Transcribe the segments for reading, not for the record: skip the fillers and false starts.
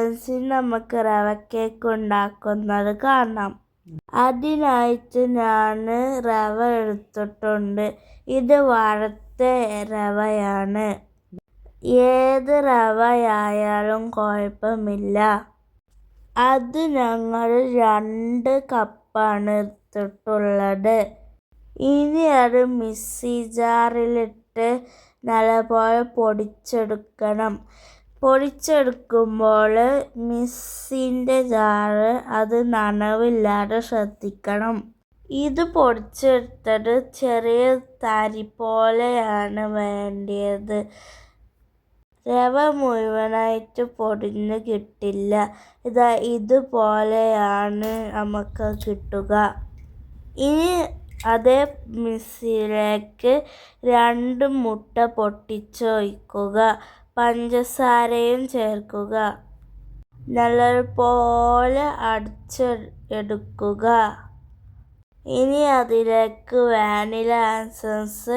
ഡിസൈൻസിൽ നമുക്ക് റവ കേക്ക് ഉണ്ടാക്കുന്നത് കാണാം. അതിനായിട്ട് ഞാൻ റവ എടുത്തിട്ടുണ്ട്. ഇത് വറുത്ത റവയാണ്. ഏത് റവയായാലും കുഴപ്പമില്ല. അത് ഞങ്ങൾ 2 കപ്പാണ് എടുത്തിട്ടുള്ളത്. ഇനി അത് മിക്സി ജാറിലിട്ട് നല്ലപോലെ പൊടിച്ചെടുക്കണം. പൊടിച്ചെടുക്കുമ്പോൾ മിക്സിൻ്റെ ജാറ് അത് നനവില്ലാതെ ശ്രദ്ധിക്കണം. ഇത് പൊടിച്ചെടുത്തത് ചെറിയ തരി പോലെയാണ് വേണ്ടത്. റവ മുഴുവനായിട്ട് പൊടിഞ്ഞ് കിട്ടില്ല. ഇതുപോലെയാണ് നമുക്ക് കിട്ടുക. ഇനി അതേ മിക്സിയിലേക്ക് 2 മുട്ട പൊട്ടിച്ചൊഴിക്കുക. പഞ്ചസാരയും ചേർക്കുക. നല്ലപോലെ അടിച്ചെടുക്കുക. ഇനി അതിലേക്ക് വാനില എസൻസ്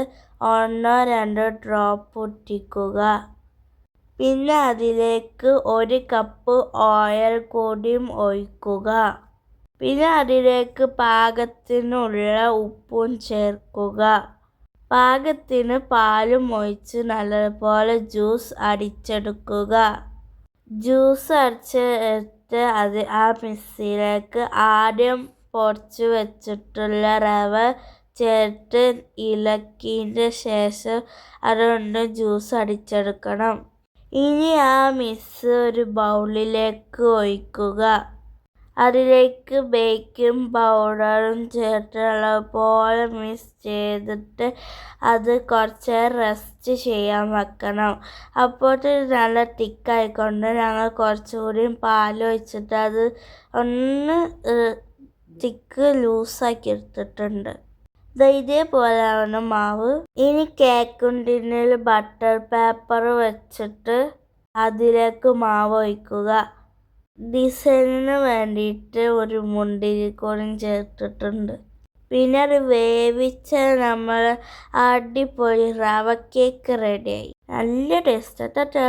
1-2 ഡ്രോപ്പ് ഇട്ടിക്കുക. പിന്നെ അതിലേക്ക് 1 കപ്പ് ഓയിൽ കൂടിയും ഒഴിക്കുക. പിന്നെ അതിലേക്ക് പാകത്തിനുള്ള ഉപ്പും ചേർക്കുക. പാകത്തിന് പാലും ഒഴിച്ച് നല്ലപോലെ ജ്യൂസ് അടിച്ചെടുക്കുക. ജ്യൂസ് അടിച്ചെടുത്ത് ആ മിക്സിയിലേക്ക് ആദ്യം പൊടിച്ച് വെച്ചിട്ടുള്ള റവ ചേർത്ത് ഇളക്കിയതിന് ശേഷം അതുകൊണ്ട് ജ്യൂസ് അടിച്ചെടുക്കണം. ഇനി ആ മിക്സ് ഒരു ബൗളിലേക്ക് ഒഴിക്കുക. അതിലേക്ക് ബേക്കിംഗ് പൗഡറും ചേർത്ത് നല്ലപോലെ മിക്സ് ചെയ്തിട്ട് അത് കുറച്ച് റെസ്റ്റ് ചെയ്യാൻ വെക്കണം. അപ്പോഴത്തേക്ക് നല്ല തിക്കായിക്കൊണ്ട് ഞങ്ങൾ കുറച്ചുകൂടി പാലൊഴിച്ചിട്ട് അത് ഒന്ന് തിക്ക് ലൂസാക്കി എടുത്തിട്ടുണ്ട്. ഇതേപോലെയാണ് മാവ്. ഇനി കേക്ക് ടിന്നിൽ ബട്ടർ പേപ്പർ വെച്ചിട്ട് അതിലേക്ക് മാവ് ഒഴിക്കുക. ഡിസൈനിന് വേണ്ടിയിട്ട് ഒരു മുന്തിരിക്കോലും ചേർത്തിട്ടുണ്ട്. പിന്നെ അത് വേവിച്ച നമ്മൾ അടിപൊളി റവ കേക്ക് റെഡിയായി. നല്ല ടേസ്റ്റ്.